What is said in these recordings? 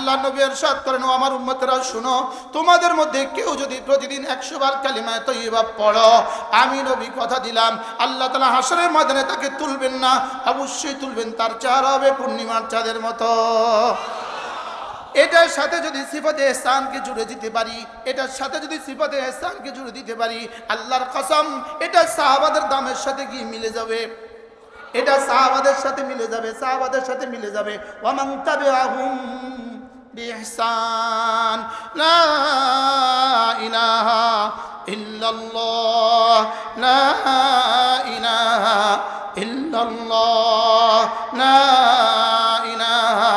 আল্লাহ নবী ইরশাদ করেন, ও আমার উম্মতেরা শুনো, তোমাদের মধ্যে কেউ যদি প্রতিদিন 100 বার কালিমা তয়্যিবা পড়ো, আমি নবী কথা দিলাম আল্লাহ তাআলা হাশরের ময়দানে তাকে তুলবেন না, অবশ্যই তুলবেন, তার চেহারা হবে পূর্ণিমার চাঁদের মতো। এটার সাথে যদি সিফাতে ইহসানকে জুড়ে দিতে পারি, এটার সাথে যদি সিফাতে ইহসানকে জুড়ে দিতে পারি, আল্লাহর কসম এটা সাহাবাদের দামের সাথে কি মিলে যাবে, এটা সাহাবাদের সাথে মিলে যাবে, সাহাবাদের সাথে মিলে যাবে। ওয়ামান তাবিআহুম বিইহসান লা ইলাহা ইল্লাল্লাহ, লা ইলাহা ইল্লাল্লাহ, লা ইলাহা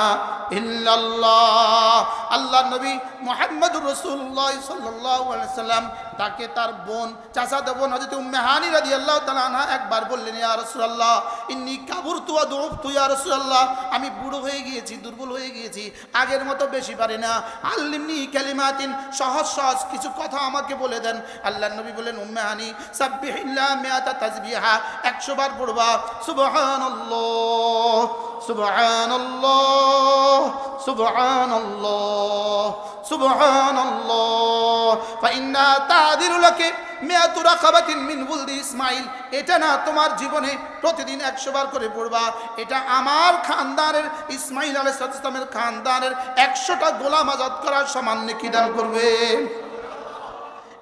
ইল্লাল্লাহ। আল্লাহ নবী মুহাম্মদুর রাসূলুল্লাহ সাল্লাল্লাহু আলাইহি সাল্লাম তাকে তার বোন, চাচাতো বোন হযরত উম্মে হানি রাদিয়াল্লাহু তাআলা আনহা একবার বললেন, ইয়া রাসূলুল্লাহ ইন্নী কাবুরতু ওয়া দুফতু, ইয়া রাসূলুল্লাহ আমি বুড়ো হয়ে গিয়েছি, দুর্বল হয়ে গিয়েছি, আগের মতো বেশি পারি না, আল্লিমনি কালিমাতিন, সহজ সহজ কিছু কথা আমাকে বলে দেন। আল্লাহর নবী বললেন, উম্মে হানি সাব্বিহিল্লাহ মিআতা তাসবিহা, 100 বার পড়বা সুবহানাল্লাহ সুবহানাল্লাহ সুবহানাল্লাহ সুবহানাল্লাহ ফাইন্না তাদিরু লাকি মিআতু রাকাবাতিন মিন ওয়ালদি ইসমাঈল। এটা না তোমার জীবনে প্রতিদিন 100 বার করে পড়বা, এটা আমার খানদানের ইসমাঈল আলাইহিস সালামের খানদানের 100টা গোলাম আজাদ করার সমান নেকি দান করবে।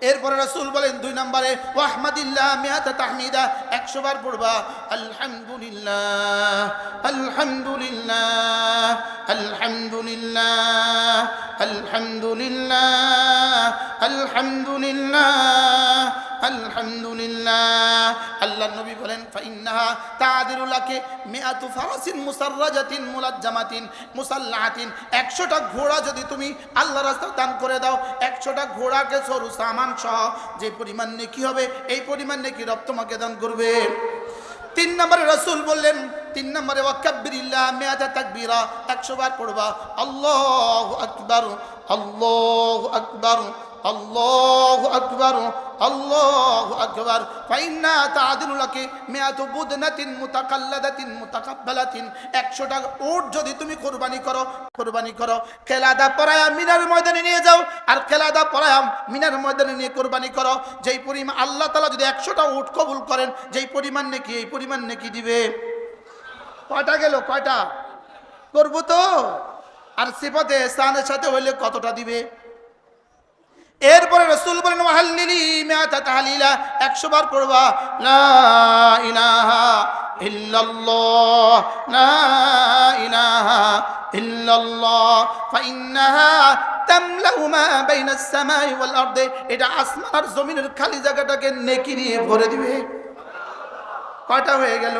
এরপরে রাসূল বলেন 2 নম্বরে, ওয়াহমাদিল্লাহ মিআতা তাহমিদা, 100 বার পড়বা আলহামদুলিল্লাহ আলহামদুলিল্লাহ আলহামদুলিল্লাহ আলহামদুলিল্লাহ আলহামদুলিল্লাহ আলহামদুলিল্লাহ। আল্লাহর নবী বলেন, ফাইন্নাহা তাদিরু লাকি মিআতু ফারাসিন মুসাররাজাতিন মুলাজ্জামাতিন মুসাল্লাহাতিন, 100টা ঘোড়া যদি তুমি আল্লাহর রাস্তায় দান করে দাও, 100টা ঘোড়াকে সরু সামান সহ যে পরিমাণ নেকি হবে, এই পরিমাণ নেকি রব তোমাকে দান করবে। 3 নম্বরে রাসূল বললেন, 3 নম্বরে ওয়াকাব্বিরিল্লাহ মিআতা তাকবীরা, 100 বার পড়বা আল্লাহু আকবার আল্লাহু আকবার আল্লাহু আকবার আল্লাহু আকবার ফাইন্না তাদিলু লাকি মিআতু বুদনাতিন মুতাকাল্লাদাতিন মুতাকাব্বালাতিন, 100টা উট যদি তুমি কুরবানি করো, কেলাদা পরায়া মিনার ময়দানে নিয়ে যাও, আর কেলাদা পরায়া মিনার ময়দানে নিয়ে কুরবানি করো, যেই পরিমাণ আল্লাহ তাআলা যদি 100টা উট কবুল করেন, যেই পরিমাণ নেকি, এই পরিমাণ নেকি দিবে। কয়টা গেল, কয়টা করব তো? আর সিফাতে ইহসানের সাথে হইলে কতটা দিবে? এরপরে রাসূল বলেন, ওয়াহাল্লিলি মিআতা তাহলিলা, 100 বার পড়বা লা ইলাহা ইল্লাল্লাহ লা ইলাহা ইল্লাল্লাহ ফাইন্নাহা তামলাউ মা বাইনাস সামাই ওয়াল আরদি, এটা আসমান আর জমিনের খালি জায়গাটাকে নেকি দিয়ে ভরে দিবে। কয়টা হয়ে গেল?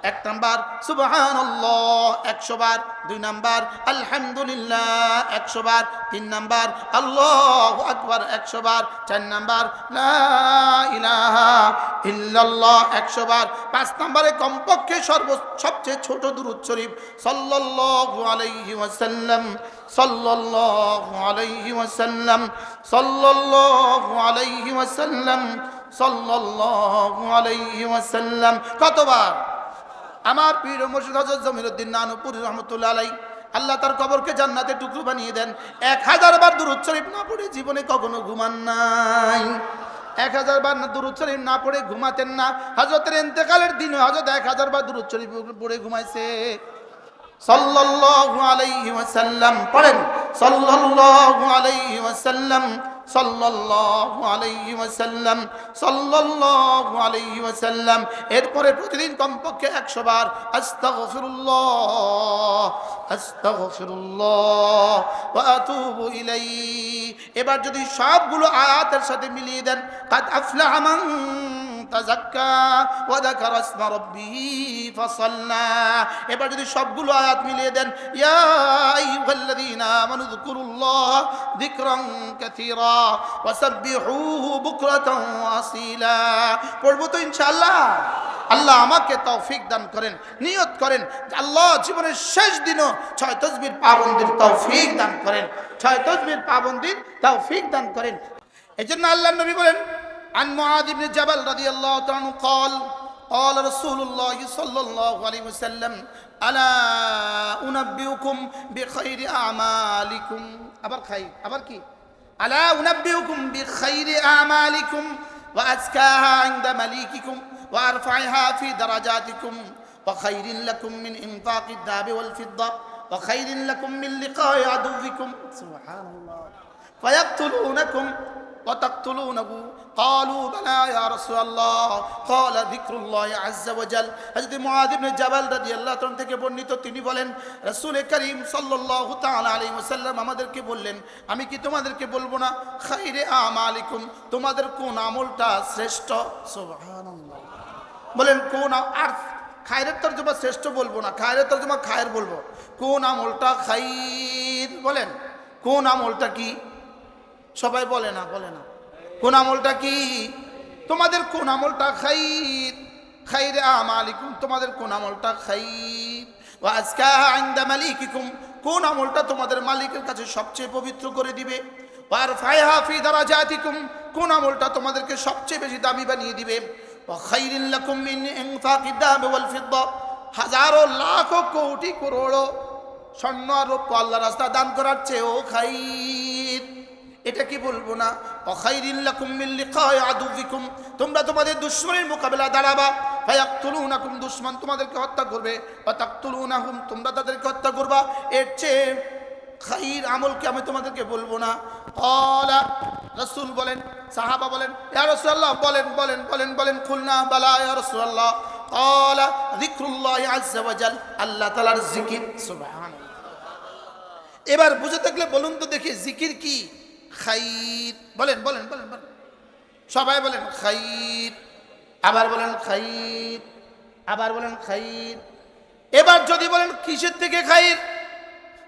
1 নাম্বার সুবহানাল্লাহ 100 বার, 2 নাম্বার আলহামদুলিল্লাহ 100 বার, 3 নাম্বার আল্লাহু আকবার 100 বার, 4 নাম্বার লা ইলাহা ইল্লাল্লাহ 100 বার, 5 নম্বরে কমপক্ষে সবচেয়ে ছোট দুরূদ শরীফ সাল্লাল্লাহু আলাইহি ওয়াসাল্লাম সাল্লাল্লাহু আলাইহি ওয়াসাল্লাম সাল্লাল্লাহু আলাইহি ওয়াসাল্লাম সাল্লাল্লাহু আলাইহি ওয়াসাল্লাম। কতবার? আমার পীর মুর্শিদ হযরত জমিরউদ্দিন নানুপুরি রহমাতুল্লাহ আলাইহি, আল্লাহ তার কবরকে জান্নাতে টুকরো বানিয়ে দেন, 1000 বার দুরূদ শরীফ না পড়ে জীবনে কখনো ঘুমান নাই। 1000 বার দুরূদ শরীফ না পড়ে ঘুমাতেন না। হযরতের ইন্তেকালের দিনে হযরত 1000 বার দুরূদ শরীফ পড়ে ঘুমাইছে। সাল্লাল্লাহু আলাইহি ওয়াসাল্লাম পড়েন, সাল্লাল্লাহু আলাইহি ওয়াসাল্লাম সাল্লাল্লাহু আলাইহি ওয়াসাল্লাম সাল্লাল্লাহু আলাইহি ওয়াসাল্লাম। এরপরে প্রতিদিন কমপক্ষে 100 বার আস্তাগফিরুল্লাহ আস্তাগফিরুল্লাহ ওয়া আতুবু ইলাইহি। এবার যদি সবগুলো আয়াতের সাথে মিলিয়ে দেন, কাদ আফলাহা মান তাযাক্কা ওয়া যাকারা ইসমা রাব্বিহি ফাসাল্লা। এবার যদি সবগুলো আয়াত মিলিয়ে দেন, ইয়া আইয়ুহাল্লাযীনা আমানু যকুরুল্লাহ যিকরান কাসীরা ওয়া সাব্বিহুহু বুকরাতান ওয়া আসীলা। পড়বো তো ইনশাআল্লাহ? আল্লাহ আমাকে তৌফিক দান করেন। নিয়ত করেন আল্লাহ জীবনের শেষ দিনও 6 তাসবির পাবন্দির তৌফিক দান করেন, 6 তাসবির পাবন্দির তৌফিক দান করেন। এজন্য আল্লাহর নবী বলেন, আন মুআয ইবনে জাবাল রাদিয়াল্লাহু তাআলা قال قال رسول الله صلى الله عليه وسلم ألا أنبئكم بخير أعمالكم আবার খাই আবার কি ألا أنبئكم بخير أعمالكم وأزكاها عند مليككم وأرفعها في درجاتكم وخير لكم من إنفاق الذهب والفضة وخير لكم من لقاء عدوكم سبحان الله فيقتلونكم وتقتلونه قالوا بلى يا رسول الله قال ذكر الله عز وجل حضرت মুআয ইবনে জাবাল রাদিয়াল্লাহু তাআলা থেকে বর্ণিত তিনি বলেন রাসূল করিম সাল্লাল্লাহু তাআলা আলাইহি ওয়াসাল্লাম আমাদেরকে বললেন আমি কি তোমাদেরকে বলবো না খায়রে আমালিকুম তোমাদের কোন আমলটা শ্রেষ্ঠ সুবহানাল্লাহ বলেন কোন আর খায়রের তরজমা শ্রেষ্ঠ বলবো না খায়রের তরজমা খায়ের বলবো কোন আমলটা খায়র বলেন কোন আমলটা কি সবাই বলে না কোন আমলটা কি তোমাদের কোন আমলটা খায়র খায়রে আমালিকুম তোমাদের কোন আমলটা খায়র ওয়া আজকাহা ইনদা মালিকিকুম কোন আমলটা তোমাদের মালিকের কাছে সবচেয়ে পবিত্র করে দিবে ওয়া আরফাইহা ফি দারাজাতিকুম কোন আমলটা তোমাদেরকে সবচেয়ে বেশি দামি বানিয়ে দিবে ওয়া খায়রিন লাকুম মিন ইনফাকিদ দাহাব ওয়াল ফিদ্দা হাজারো লাখ কোটি করোড় স্বর্ণ আর রৌপ্য আল্লাহর রাস্তায় দান করার চেয়েও খায়র এটা কি বলবো না খায়রিন লাকুম মিন লিকাই আদুবিকুম তোমরা তোমাদের দুশমনের মোকাবেলা দাঁড়াবা ফায়াকতুলুনাকুম দুশমন তোমাদেরকে হত্যা করবে ওয়া তাকতুলুনাহুম তোমরা তাদেরকে হত্যা করবা এর চেয়ে খায়র আমল কি আমি তোমাদেরকে বলবো না ক্বালা রাসূল বলেন সাহাবা বলেন ইয়া রাসূলুল্লাহ বলেন কুলনা বালা ইয়া রাসূলুল্লাহ ক্বালা যিকরুল্লাহি আযজা ওয়া জাল আল্লাহ তাআলার জিকির সুবহানাল্লাহ এবার বুঝে থাকলে বলুন তো দেখি জিকির কি খায়র বলেন সবাই বলেন খায়র আবার বলেন খায়র এবার যদি বলেন কিসের থেকে খায়র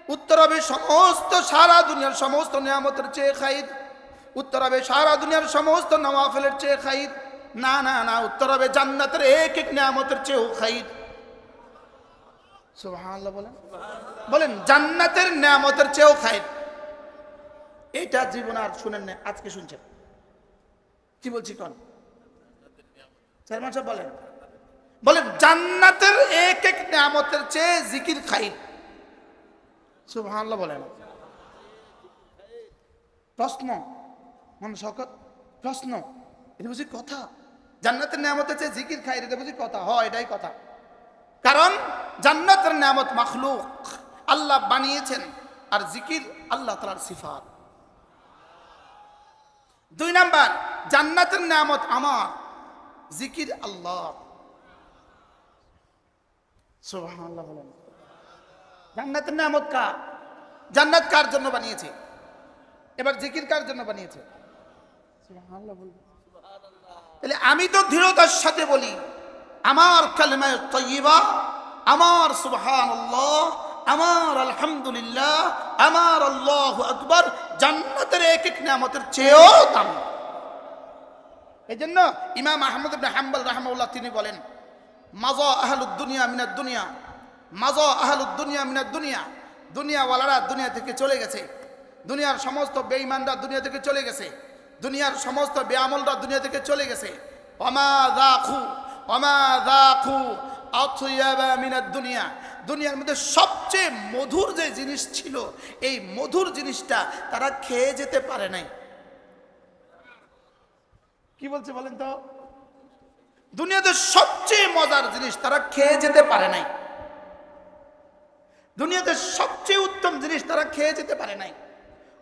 উত্তর হবে সমস্ত সারা দুনিয়ার সমস্ত নিয়ামতের চেয়ে খায়র উত্তর হবে সারা দুনিয়ার সমস্ত নওয়াফিলের চেয়ে খায়র না উত্তর হবে জান্নাতের এক এক নিয়ামতের চেয়েও খায়র সুবহানাল্লাহ বলেন জান্নাতের নিয়ামতের চেয়েও খায়র এটা জীবন আর শুনেন না আজকে শুনছেন কি বলছি কোন চেয়ারম্যান সাহেব বলেন জান্নাতের এক এক নিয়ামতের চেয়ে জিকির খায়র সুবহানাল্লাহ বলেন প্রশ্ন এটা বুঝি কথা জান্নাতের নিয়ামতের চেয়ে জিকির খায়র এটা বুঝি কথা হয় এটাই কথা কারণ জান্নাতের নিয়ামত মাখলুক আল্লাহ বানিয়েছেন আর জিকির আল্লাহ তাআলার সিফাত দুই নাম্বার জান্নাতের নিয়ামত আমার জিকির আল্লাহ সুবহানাল্লাহ বলেন জান্নাতের নিয়ামত কার জান্নাত কার জন্য বানিয়েছে এবার জিকির কার জন্য বানিয়েছে সুবহানাল্লাহ বলবেন তাহলে আমি তো দৃঢ়তার সাথে বলি আমার কালেমা তাইয়্যিবা আমার সুবহানাল্লাহ আমার আলহামদুলিল্লাহ আমার আল্লাহু আকবার জান্নাতের এক এক নিয়ামতের চেয়েও দামি এজন্য ইমাম আহমদ ইবনে হাম্বল রাহিমাহুল্লাহ তিনি বলেন মাজা আহলুদ দুনিয়া মিনাদ দুনিয়া মাজা আহলুদ দুনিয়া মিনাদ দুনিয়া দুনিয়াওয়ালারা দুনিয়া থেকে চলে গেছে দুনিয়ার সমস্ত বেঈমানরা দুনিয়া থেকে চলে গেছে দুনিয়ার সমস্ত বেআমলরা দুনিয়া থেকে চলে গেছে ওমা যাকু আতয়াবা মিনাদ দুনিয়া দুনিয়ার মধ্যে সবচেয়ে মধুর যে জিনিস ছিল এই মধুর জিনিসটা তারা খেয়ে যেতে পারে নাই কি বলছে বলেন তো দুনিয়াতে সবচেয়ে মজার জিনিস তারা খেয়ে যেতে পারে নাই দুনিয়াতে সবচেয়ে উত্তম জিনিস তারা খেয়ে যেতে পারে নাই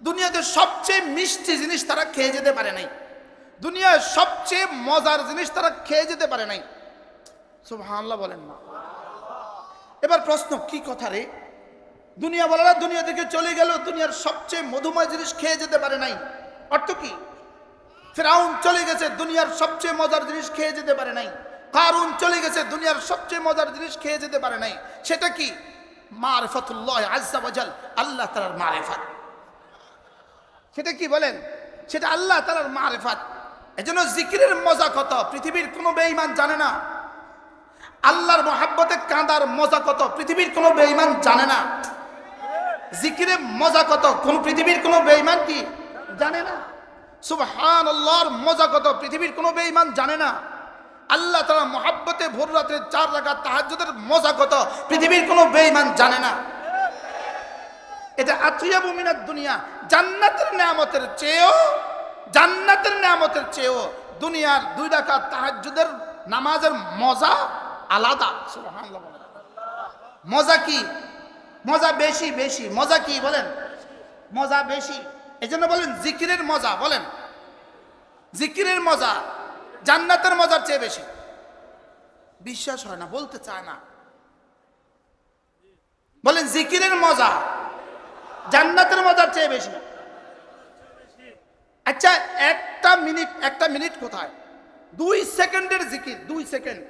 দুনিয়াতে সবচেয়ে মিষ্টি জিনিস তারা খেয়ে যেতে পারে নাই দুনিয়ার সবচেয়ে মজার জিনিস তারা খেয়ে যেতে পারে নাই সুবহানাল্লাহ বলেন না এবার প্রশ্ন কি কথা রে দুনিয়াওয়ালারা দুনিয়া থেকে চলে গেল দুনিয়ার সবচেয়ে মধুময় জিনিস খেয়ে যেতে পারে নাই অর্থ কি ফিরাউন চলে গেছে দুনিয়ার সবচেয়ে মজার জিনিস খেয়ে যেতে পারে নাই কারুন চলে গেছে দুনিয়ার সবচেয়ে মজার জিনিস খেয়ে যেতে পারে নাই সেটা কি মারিফাতুল্লাহ আযজা ওয়া জাল আল্লাহ তাআলার মারিফাত সেটা কি বলেন সেটা আল্লাহ তাআলার মারিফাত এজন্য জিকিরের মজা কত পৃথিবীর কোনো বেঈমান জানে না আল্লাহর মহব্বতে কাঁদার মজা কত পৃথিবীর কোনো বেঈমান জানে না জিকিরের মজা কত কোন পৃথিবীর কোনো বেঈমান কি জানে না সুবহানাল্লাহর মজা কত পৃথিবীর কোনো বেঈমান জানে না আল্লাহ তাআলা মহাব্বতে ভোর রাতে 4 রাকাত তাহাজ্জুদের মজা কত পৃথিবীর কোনো বেঈমান জানে না। এটা আতিয়াবু মিনাদ দুনিয়া, জান্নাতের নেয়ামতের চেয়েও দুনিয়ার 2 রাকাত তাহাজ্জুদের নামাজের মজা আলাদা। সুবহানাল্লাহ। মজা কি? মজা বেশি বেশি। মজা কি বলেন? মজা বেশি। এজন্য বলেন জিকিরের মজা, বলেন জিকিরের মজা জান্নাতের মজার চেয়ে বেশি। বিশ্বাস হয় না, বলতে চায় না। বলেন জিকিরের মজা জান্নাতের মজার চেয়ে বেশি। আচ্ছা একটা মিনিট কোথায়? 2 সেকেন্ডের জিকির, 2 সেকেন্ড,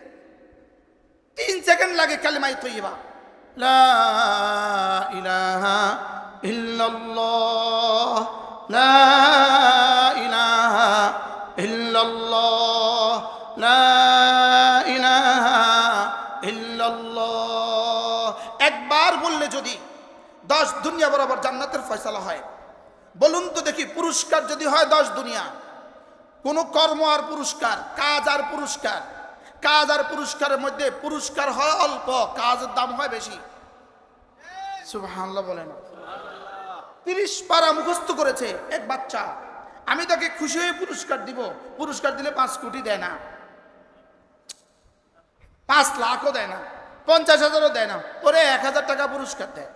3 সেকেন্ড লাগে কালিমায়ে তয়্যিবা, লা ইলাহা ইল্লাল্লাহ, লা ইলাহা ইল্লাল্লাহ, লা ইলাহা ইল্লাল্লাহ। একবার বললে যদি 10 দুনিয়া বরাবর জান্নাতের ফয়সালা হয়। বলুন তো দেখি, পুরস্কার যদি হয় 10 দুনিয়া, কোন কর্ম আর পুরস্কার, কাজ আর পুরস্কার, কাজ আর পুরস্কারের মধ্যে পুরস্কার হয় অল্প, কাজের দাম হয় বেশি। সুবহানাল্লাহ বলেন। 30 পারা মুখস্থ করেছে এক বাচ্চা, আমি তাকে খুশি হয়ে পুরস্কার দিব। পুরস্কার দিলে 5 কোটি দেয় না, 5 লাখও দেয় না, 50,000ও দেয় না, ওরে 1000 টাকা পুরস্কার দেয়,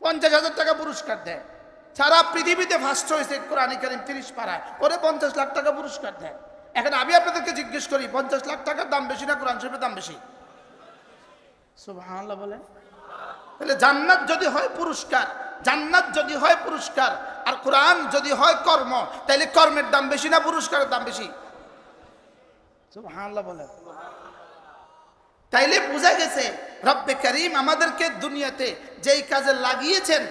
50,000 টাকা পুরস্কার দেয়। সারা পৃথিবীতে ফার্স্ট হয়েছে কোরআনে কারীম 30 পারায়, ওরে 50 লাখ টাকা পুরস্কার দেয়। এখন আমি আপনাদেরকে জিজ্ঞেস করি, 50 লাখ টাকার দাম বেশি না কোরআন শরীফের দাম বেশি? সুবহানাল্লাহ বলেন। তাহলে জান্নাত যদি হয় পুরস্কার, জান্নাত যদি হয় পুরস্কার, আর কোরআন যদি হয় কর্ম, তাহলে কর্মের দাম বেশি না পুরস্কারের দাম বেশি? সুবহানাল্লাহ বলেন। তাইলে বোঝা গেছে রব্বে কারীম আমাদেরকে দুনিয়াতে যেই কাজে লাগিয়েছেন,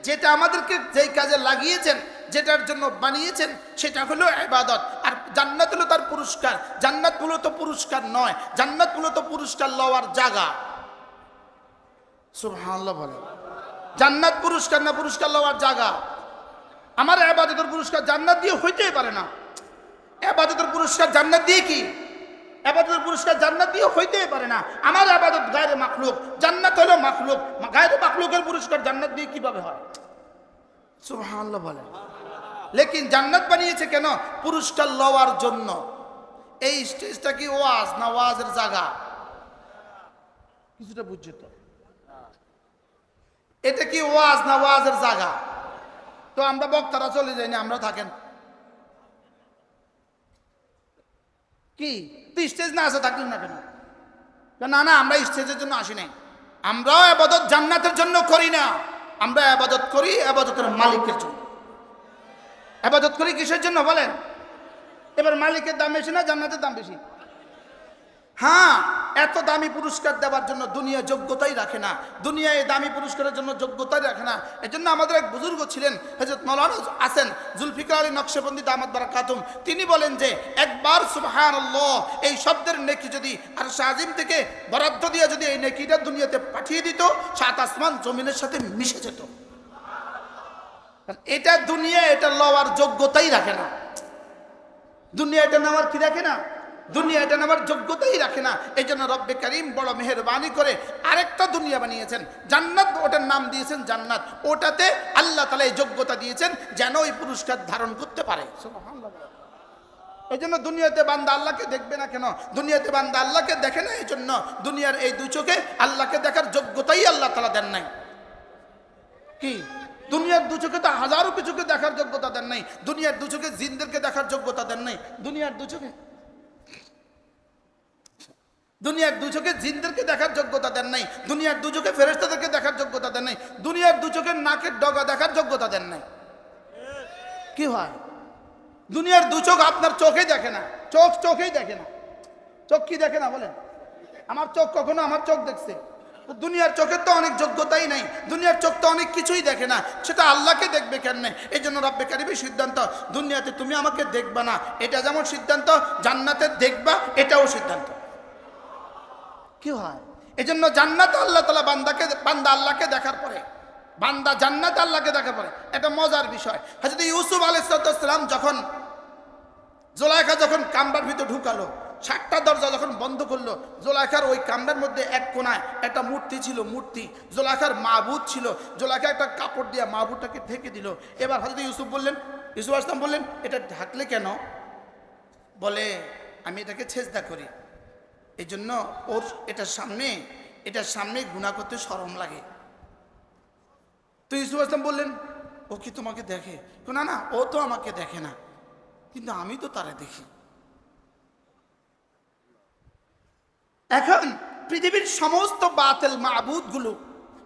যেটা আমাদেরকে যেই কাজে লাগিয়েছেন, যেটার জন্য বানিয়েছেন, সেটা হলো ইবাদত। আর জান্নাত হলো তার পুরস্কার। জান্নাত মূলত পুরস্কার নয়, জান্নাত মূলত পুরস্কার লওয়ার জায়গা। সুবহানাল্লাহ বলেন। জান্নাত পুরস্কার না, পুরস্কার লওয়ার জায়গা। আমার ইবাদতের পুরস্কার জান্নাত দিয়ে হইতেই পারে না। ইবাদতের পুরস্কার জান্নাত দিয়ে কি? ইবাদতের পুরস্কার জান্নাত দিয়ে হইতেই পারে না। আমার ইবাদত গায়রে মাখলুক, জান্নাত হলো মাখলুক। গায়রে মাখলুকের পুরস্কার জান্নাত দিয়ে কিভাবে হয়? সুবহানাল্লাহ বলেন। লেকিন জান্নাত বানিয়েছে কেন? পুরস্কার লওয়ার জন্য। এই স্টেজটা কি ওয়াজ না ওয়াজের জায়গা? কিছুটা বুঝছো তো? এটা কি ওয়াজ না ওয়াজের জায়গা? তো আমরা বক্তারা চলে যাই না, আমরা থাকেন কি? তুই স্টেজ না আসে থাকলেন না কেন? না না, আমরা স্টেজের জন্য আসি নাই। আমরাও ইবাদত জান্নাতের জন্য করি না, আমরা ইবাদত করি ইবাদতের মালিকের জন্য। ইবাদত করি কিসের জন্য বলেন? এবার মালিকের দাম বেশি না জান্নাতের দাম বেশি? হ্যাঁ, এত দামি পুরস্কার দেওয়ার জন্য দুনিয়া যোগ্যতাই রাখে না, দুনিয়ায় দামি পুরস্কারের জন্য যোগ্যতাই রাখে না। এজন্য আমাদের এক বুজুর্গ ছিলেন, হযরত মাওলানা আছেন জুলফিকার আলী নকশবন্দি দামাত বারাকাতুম, তিনি বলেন যে একবার সুবহানাল্লাহ এই শব্দের নেকি যদি আরশ আজিম থেকে বরাদ্দ দিয়ে যদি এই নেকিটা দুনিয়াতে পাঠিয়ে দিত, 7 আসমান জমিনের সাথে মিশে যেত। এটা দুনিয়া এটা লওয়ার যোগ্যতাই রাখে না। দুনিয়া এটা নেওয়ার কি রাখে না? দুনিয়া এটা নেওয়ার যোগ্যতাই রাখে না। এই জন্য রব্বে কারীম বড় মেহেরবানি করে আরেকটা দুনিয়া বানিয়েছেন, জান্নাত। ওটার নাম দিয়েছেন জান্নাত। ওটাতে আল্লাহ তাআলা এই যোগ্যতা দিয়েছেন যেন ওই পুরস্কার ধারণ করতে পারে। সুবহানাল্লাহ। এই জন্য দুনিয়াতে বান্দা আল্লাহকে দেখবে না কেন? দুনিয়াতে বান্দা আল্লাহকে দেখে না এই জন্য দুনিয়ার এই 2 চোখে আল্লাহকে দেখার যোগ্যতাই আল্লাহ তাআলা দেন নাই। কি? দুনিয়ার 2 চোখে তো হাজারো কিছুকে দেখার যোগ্যতা দেন নাই। দুনিয়ার 2 চোখে জিনদেরকে দেখার যোগ্যতা দেন নাই। দুনিয়ার 2 চোখে জিনদেরকে দেখার যোগ্যতা দেন নাই। দুনিয়ার 2 চোখে ফেরেশতাদেরকে দেখার যোগ্যতা দেন নাই। দুনিয়ার 2 চোখে নাকের ডগা দেখার যোগ্যতা দেন নাই। কি হয়? দুনিয়ার 2 চোখ আপনার চোখেই দেখে না, চোখেই দেখে না। চোখ কি দেখে না বলেন? আমার চোখ কখনো আমার চোখ দেখছে? দুনিয়ার চোখের তো অনেক যোগ্যতাই নাই, দুনিয়ার চোখ তো অনেক কিছুই দেখে না, সেটা আল্লাহকে দেখবে কেন? এই জন্য রব্বে কারীমের সিদ্ধান্ত, দুনিয়াতে তুমি আমাকে দেখবা না, এটা যেমন সিদ্ধান্ত, জান্নাতে দেখবা এটাও সিদ্ধান্ত। কি হয়? এই জন্য জান্নাত আল্লাহ তাআলা বান্দা আল্লাহকে দেখার পরে, বান্দা জান্নাত আল্লাহকে দেখার পরে, এটা মজার বিষয়। হযরত ইউসুফ আলাইহিস সালাম যখন জুলাইখা যখন কামরার ভিতর ঢুকালো, 7টা দরজা যখন বন্ধ করলো, জোলাইখার ওই কামরার মধ্যে এক কোনায় একটা মূর্তি ছিল, মূর্তি জোলাইখার মাবুদ ছিল। জোলাইখা একটা কাপড় দিয়ে মাবুদটাকে ঢেকে দিল। এবার হযরত ইউসুফ আলাইহিস বললেন, এটা ঢাকলে কেন? বলে, আমি এটাকে সেজদা করি, এই জন্য ওর এটার সামনে গুনাহ করতে শরম লাগে। তো ইউসুফ আলাইহিস বললেন, ও কি তোমাকে দেখে? না না, ও তো আমাকে দেখে না, কিন্তু আমি তো তারে দেখি। এখন পৃথিবীর সমস্ত বাতিল মাবুদগুলো,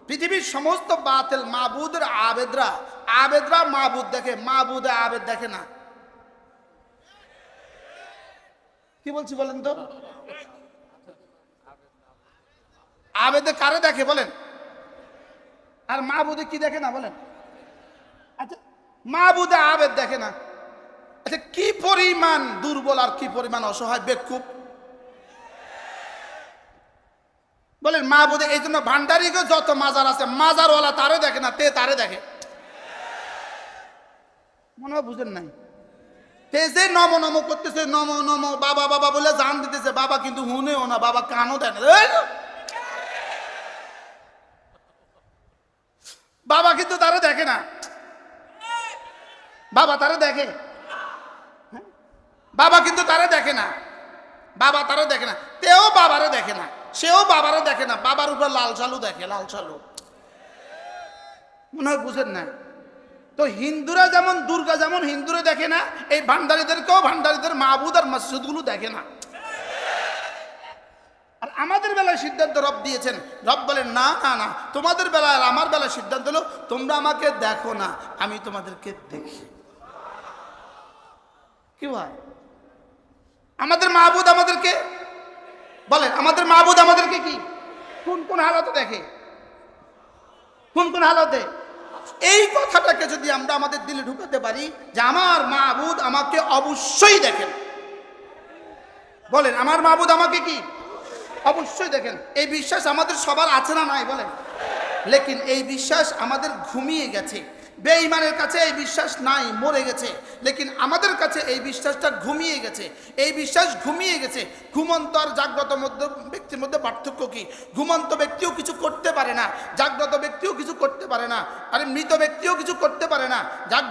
পৃথিবীর সমস্ত বাতিল মাবুদের আবেদরা মাবুদ দেখে, মাবুদে আবেদ দেখে না। কি বলছি বলেন তো? আবেদে কারে দেখে বলেন? আর মাবুদে কি দেখে না বলেন? আচ্ছা, মাবুদে আবেদ দেখে না। আচ্ছা, কি পরিমাণ দুর্বল আর কি পরিমাণ অসহায় বেকুব বলেন। মাবুদে, এই জন্য ভান্ডারিকে যত মাজার আছে, মাজারওয়ালা তারে দেখে না, তে তারে দেখে। মনে হয় বুঝেন নাই? তে যে নম নম করতেছে, নম নম বাবা বাবা বলে জান দিতেছে, বাবা কিন্তু হুনেও না, বাবা কানও দেয় না। বাবা কিন্তু তারে দেখে না। বাবা তারে দেখে? বাবা কিন্তু তারে দেখে না। বাবা তারে দেখে না, তেও বাবারে দেখে না, সেও বাবারে দেখে না। বাবার উপর লাল চালু দেখে, লাল চালু। মনে হয় বুঝেন না? তো হিন্দুরা যেমন, দুর্গা যেমন হিন্দুরা দেখে না, এই ভান্ডারীদেরকেও ভান্ডারীদের মাবুদ আর মসজিদগুলো দেখে না। আর আমাদের বেলায় সিদ্ধান্ত রব দিয়েছেন। রব বলেন, না না না, তোমাদের বেলায় আর আমার বেলায় সিদ্ধান্ত হলো, তোমরা আমাকে দেখো না, আমি তোমাদেরকে দেখি। কি ভাই? আমাদের মাবুদ আমাদেরকে বলেন, আমাদের মাবুদ আমাদেরকে কি কোন কোন হালতে দেখে? কোন কোন হালতে? এই কথাটাকে যদি আমরা আমাদের দিলে ঢুকাতে পারি যে আমার মাবুদ আমাকে অবশ্যই দেখেন, বলেন আমার মাবুদ আমাকে কি অবশ্যই দেখেন, এই বিশ্বাস আমাদের সবার আছে না নাই বলেন? লেকিন এই বিশ্বাস আমাদের ঘুমিয়ে গেছে। বেঈমানের কাছে এই বিশ্বাস নাই, মরে গেছে। লেকিন আমাদের কাছে এই বিশ্বাসটা ঘুমিয়ে গেছে। এই বিশ্বাস ঘুমিয়ে গেছে। ঘুমন্ত আর জাগ্রত ব্যক্তির মধ্যে পার্থক্য কি? ঘুমন্ত ব্যক্তিও কিছু করতে পারে না, জাগ্রত ব্যক্তিও কিছু করতে পারে না। আরে মৃত ব্যক্তিও কিছু করতে পারে না,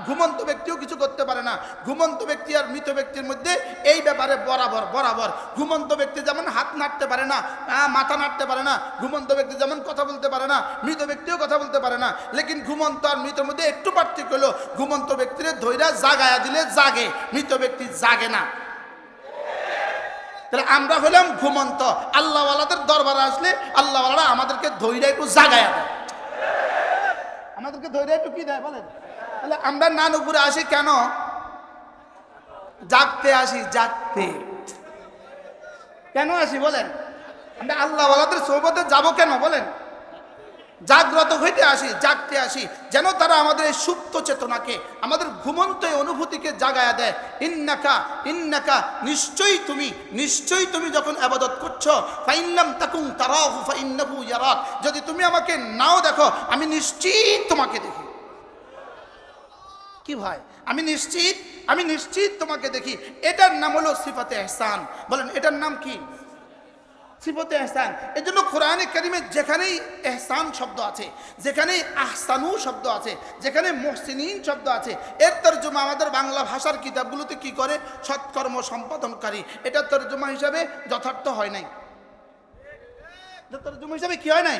ঘুমন্ত ব্যক্তিও কিছু করতে পারে না। ঘুমন্ত ব্যক্তি আর মৃত ব্যক্তির মধ্যে এই ব্যাপারে বরাবর। ঘুমন্ত ব্যক্তি যেমন হাত নাড়তে পারে না, মাথা নাড়তে পারে না, ঘুমন্ত ব্যক্তি যেমন কথা বলতে পারে না, মৃত ব্যক্তিও কথা বলতে পারে না। লেকিন ঘুমন্ত আর মৃতের মধ্যে একটু পার্থক্য হলো, ঘুমন্ত ব্যক্তির ধৈর্য জাগায়া দিলে জাগে, মৃত ব্যক্তি জাগে না। তাহলে আমরা হলাম ঘুমন্ত। আল্লাহওয়ালাদের দরবারে আসলে আল্লাহওয়ালারা আমাদেরকে ধৈর্য একটু জাগায়া দেয়, আমাদেরকে ধৈর্য একটু কি দেয় বলেন? তাহলে আমরা নানুপুরে আসি কেন? জাগতে আসি, জাগতে। কেন আসি বলেন? আমরা আল্লাহওয়ালাদের সোহবতে যাব কেন বলেন? জাগ্রত হইতে আসি, জাগতে আসি, যেন তারা আমাদের এই সুপ্ত চেতনাকে, আমাদের ঘুমন্ত অনুভূতিকে জাগায়া দেয়। ইন্নাকা নিশ্চয়ই তুমি যখন ইবাদত করছো, ফাইন্নাম তাকুন তারাহু ফাইন্নাহু ইয়ারাক, যদি তুমি আমাকে নাও দেখো, আমি নিশ্চিত তোমাকে দেখি। কি ভাই? আমি নিশ্চিত তোমাকে দেখি। এটার নাম হলো সিফাতে ইহসান। বলেন এটার নাম কি? সিফাতে ইহসান। এই জন্য কোরআনে কারিমে যেখানেই ইহসান শব্দ আছে, যেখানেই আহসানু শব্দ আছে, যেখানে মুহসিনিন শব্দ আছে, এর তর্জমা আমাদের বাংলা ভাষার কিতাবগুলোতে কি করে? সৎকর্ম সম্পাদনকারী। এটা তর্জমা হিসাবে যথার্থ হয় নাই। তর্জমা হিসাবে কি হয় নাই?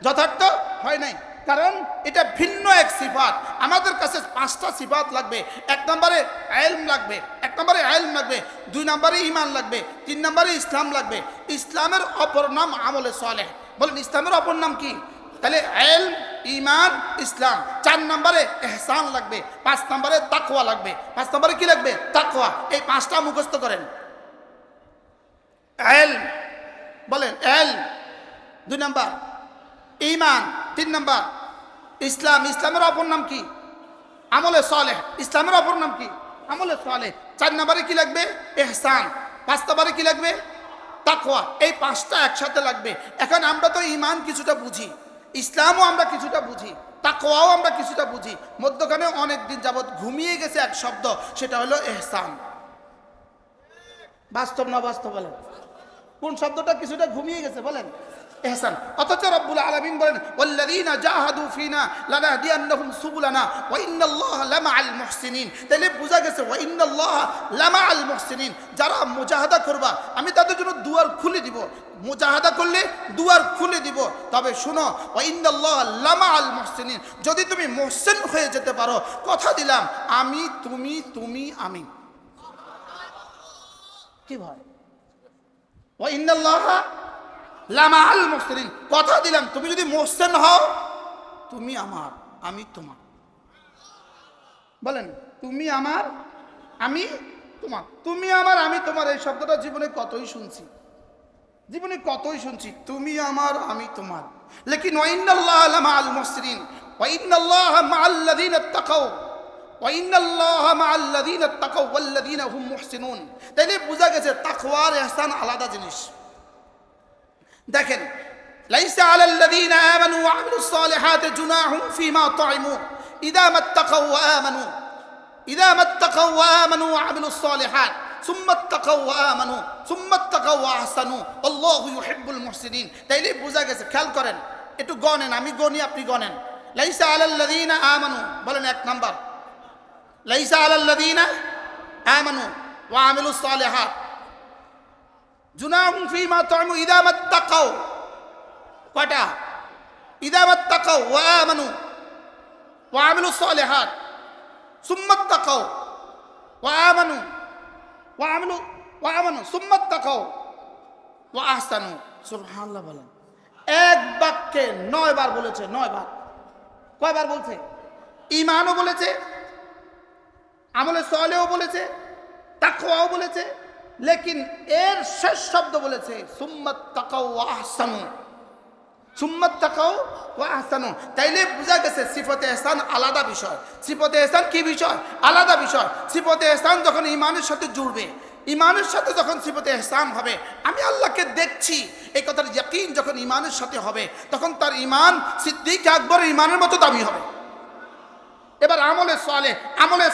যথার্থ হয় নাই। কারণ এটা ভিন্ন এক সিফাত। আমাদের কাছে 5টা সিফাত লাগবে। 1 নম্বরে ইলম লাগবে, 2 নম্বরে ঈমান লাগবে, 3 নম্বরে ইসলাম লাগবে। ইসলামের অপর নাম আমলে সালেহ। বলেন ইসলামের অপর নাম কি? তাহলে ইলম, ঈমান, ইসলাম। 4 নম্বরে ইহসান লাগবে, 5 নম্বরে তাকওয়া লাগবে। 5 নম্বরে কি লাগবে? তাকওয়া। এই 5টা মুখস্থ করেন। ইলম, বলেন ইলম 2 নম্বর, ঈমান 3 নম্বর, ইসলামের অপর নাম কি? আমলে সালেহ। ইসলামের অপর নাম কি? আমলে সালেহ। 4 নম্বরে কি লাগবে? ইহসান। 5 নম্বরে কি লাগবে? তাকওয়া। এই 5টা একসাথে লাগবে। এখন আমরা তো ঈমান কিছুটা বুঝি, ইসলামও আমরা কিছুটা বুঝি, তাকওয়াও আমরা কিছুটা বুঝি। মধ্যখানে অনেক দিন যাবত ঘুমিয়ে গেছে এক শব্দ, সেটা হলো ইহসান। বাস্তব না বাস্তব বলেন? কোন শব্দটা কিছুটা ঘুমিয়ে গেছে বলেন? ইহসান। অথচ রব্বুল আলামিন বলেন ওয়াল্লাযীনা জাহাদু ফিনা লানাহদিয়ান্নাহুম সুবুলানা ওয়া ইন্নাল্লাহা লামাআল মুহসিনিন। তাহলে বোঝা গেছে ওয়া ইন্নাল্লাহা লামাআল মুহসিনিন, যারা মুজাহাদা করবা আমি তাদের জন্য দুয়ার খুলে দিব। মুজাহাদা করলে দুয়ার খুলে দিব। তবে শুনো, ওয়া ইন্নাল্লাহা লামাআল মুহসিনিন, যদি তুমি মুহসিন হয়ে যেতে পারো, কথা দিলাম আমি তুমি তুমি আমি। কি ভাই? ওয়া ইন্নাল্লাহা লামাআল মুহসিনিন, কথা দিলাম তুমি যদি মুহসিন হও, তুমি আমার আমি তোমার। বলেন তুমি আমার আমি তোমার, তুমি আমার আমি তোমার। এই শব্দটা জীবনে কতই শুনছি, জীবনে কতই শুনছি, তুমি আমার আমি তোমার। লেকিন ওয়া ইন্নাল্লাহা লামাআল মুহসিনিন ওয়া ইন্নাল্লাহা মাআল্লাযীনা তাকাও ওয়া ইন্নাল্লাহা মাআল্লাযীনা তাকাও ওয়াল্লাযীনা হুম মুহসিনুন। তাইলে বোঝা গেছে তাকওয়া আর ইহসান আলাদা জিনিস। দেখেন, লাইসা আলাল্লাযীনা আমানু ওয়া আমিলুস সালিহাতি জুনাহুম ফীমা তা'ইমু ইযা মাত্তাকাউ ওয়া আমানু ইযা মাত্তাকাউ ওয়া আমানু ওয়া আমিলুস সালিহাত সুম্মা তাকাউ ওয়া আমানু সুম্মা তাকাউ ওয়া আহসানু আল্লাহু ইউহিব্বুল মুহসিনিন। তাইলে বোঝা গেছে। খেয়াল করেন, একটু গণেন, আমি গনি আপনি গণেন। লাইসা আলাল্লাযীনা আমানু, বলেন এক নাম্বার, লাইসা আলাল্লাযীনা আমানু ওয়া আমিলুস সালিহাত জুনাহুম ফীমা তা'ইমু ইযা মাত্তাকাউ, কয়টা? ইযা মাত্তাকাউ ওয়া আমানু ওয়া আমিলুস সালিহাত সুম্মা তাকাউ ওয়া আমানু ওয়া আমানু সুম্মা তাকাউ ওয়া আহসানু। সুবহানাল্লাহ বলেন। এক বাক্যে 9 বার বলেছে, 9 বার। কয়বার বলছে? ঈমানও বলেছে, আমলে সালেহও বলেছে, তাকওয়াও বলেছে, লেকিন এর শেষ শব্দ বলেছে সুম্মাত তাকাউ ওয়া আহসানু, সুম্মাত তাকাউ ওয়া আহসানু। তাইলে বোঝা গেছে সিফতে ইহসান আলাদা বিষয়। সিফতে ইহসান কি বিষয়? আলাদা বিষয়। সিফতে ইহসান যখন ঈমানের সাথে জুড়বে, ঈমানের সাথে যখন সিফতে ইহসান হবে, আমি আল্লাহকে দেখছি এই কথার ইয়াকিন যখন ঈমানের সাথে হবে, তখন তার ঈমান সিদ্দিক আকবরের ঈমানের মতো দামি হবে। এবার আমলে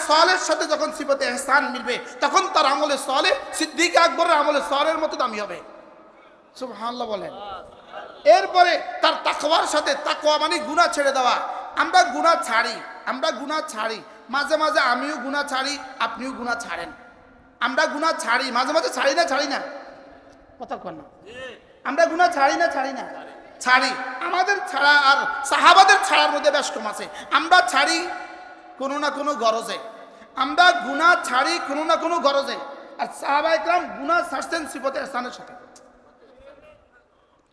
সালের সাথে যখন সিফতে ইহসান মিলবে, তখন তার আমলে সালেহ সিদ্দিক আকবরের আমলে সালেহের মতো দামি হবে। সুবহানাল্লাহ বলেন। এরপরে তার তাকওয়ার সাথে, তাকওয়া মানে গুনাহ ছেড়ে দেওয়া। আমরা গুনাহ ছাড়ি, মাঝে মাঝে আমিও গুনাহ ছাড়ি, আপনিও গুনাহ ছাড়েন। আমরা গুনাহ ছাড়ি, মাঝে মাঝে ছাড়ি না, কথা কন না। আমরা গুনাহ ছাড়ি না ছাড়ি। আমাদের ছাড়া আর সাহাবাদের ছাড়ার মধ্যে বেশ কম আছে। আমরা ছাড়ি কোনো না কোনো গরজে, আমরা গুনাহ ছাড়ি কোনো না কোনো গরজে। আর সাহাবায়ে কেরাম গুনাহ ছাড়তেন সিফতে ইহসানের সাথে।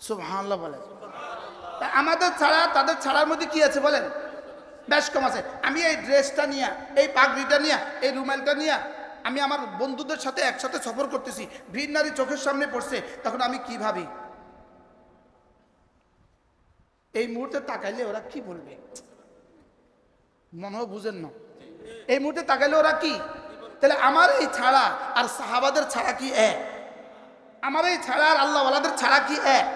সুবহানাল্লাহ বলেন। আমাদের ছাড়া তাদের ছাড়ার মধ্যে কি আছে বলেন? বেশ কম আছে। আমি এই ড্রেসটা নিয়ে, এই পাগড়িটা নিয়ে, এই রুমালটা নিয়ে আমি আমার বন্ধুদের সাথে একসাথে সফর করতেছি, ভিড় নারী চোখের সামনে পড়ছে, তখন আমি কি ভাবি? এই মুহূর্তে তাকাইলে ওরা কি বলবে? মনে হয় বুঝেন না। এই মুহূর্তে তাকাইলে ওরা কি? তাহলে আমার এই ছাড়া আর সাহাবাদের ছাড়া কি এক? আমার এই ছাড়া আর আল্লাহওয়ালাদের ছাড়া কি এক?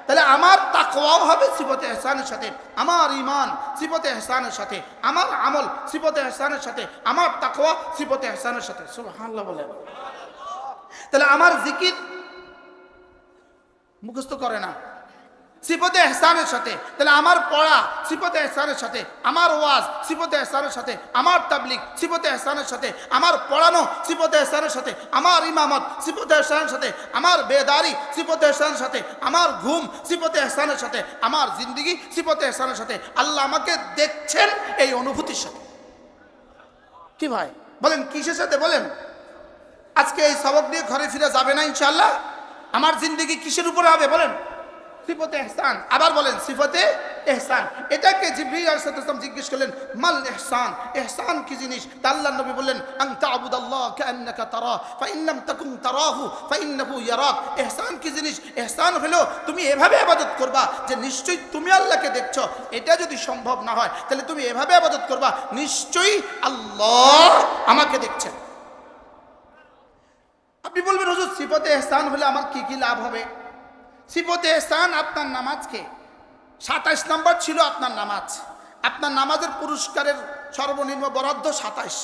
তাহলে আমার তাকওয়াও হবে সিফতে ইহসানের সাথে, আমার ঈমান সিফতে ইহসানের সাথে, আমার আমল সিফতে ইহসানের সাথে, আমার তাকওয়া সিফতে ইহসানের সাথে। সুবহানাল্লাহ বলেন। তাহলে আমার জিকির মুখস্থ করে না, সিফতে ইহসানের সাথে। তাহলে আমার পড়া সিফতে ইহসানের সাথে, আমার ওয়াজ সিফতে ইহসানের সাথে, আমার তাবলীগ সিফতে ইহসানের সাথে, আমার পড়ানো সিফতে ইহসানের সাথে, আমার ইমামত সিফতে ইহসানের সাথে, আমার বেদারি সিফতে ইহসানের সাথে, আমার ঘুম সিফতে ইহসানের সাথে, আমার জিন্দেগি সিফতে ইহসানের সাথে। আল্লাহ আমাকে দেখছেন এই অনুভূতির সাথে। কি ভাই বলেন, কিসের সাথে বলেন? আজকে এই সবক নিয়ে ঘরে ফিরে যাবে না ইনশাআল্লাহ। আমার জিন্দেগি কিসের উপরে হবে বলেন? সিফতে ইহসান। আবার বলেন সিফতে ইহসান। এটাকে জিবরিল আলাইহিস সালাম জিজ্ঞেস করলেন মাল ইহসান, ইহসান কি জিনিস? তা আল্লাহর নবী বললেন আন তা'বুদাল্লাহ কাআন্নাকা তারা ফা ইন লাম তাকুন তারাহু ফা ইন্নাহু ইয়ারাক। ইহসান কি জিনিস? ইহসান হলো তুমি এভাবে ইবাদত করবা যে নিশ্চয়ই তুমি আল্লাহকে দেখছো। এটা যদি সম্ভব না হয় তাহলে তুমি এভাবে ইবাদত করবা নিশ্চয়ই আল্লাহ আমাকে দেখছেন। আপনি বলবেন হুজুর সিফতে ইহসান হলে আমার কি কি লাভ হবে? সিফতে ইহসান আপনার নামাজকে 27 নম্বর ছিল আপনার নামাজ। আপনার নামাজের পুরস্কারের সর্বনিম্ন বরাদ্দ 27।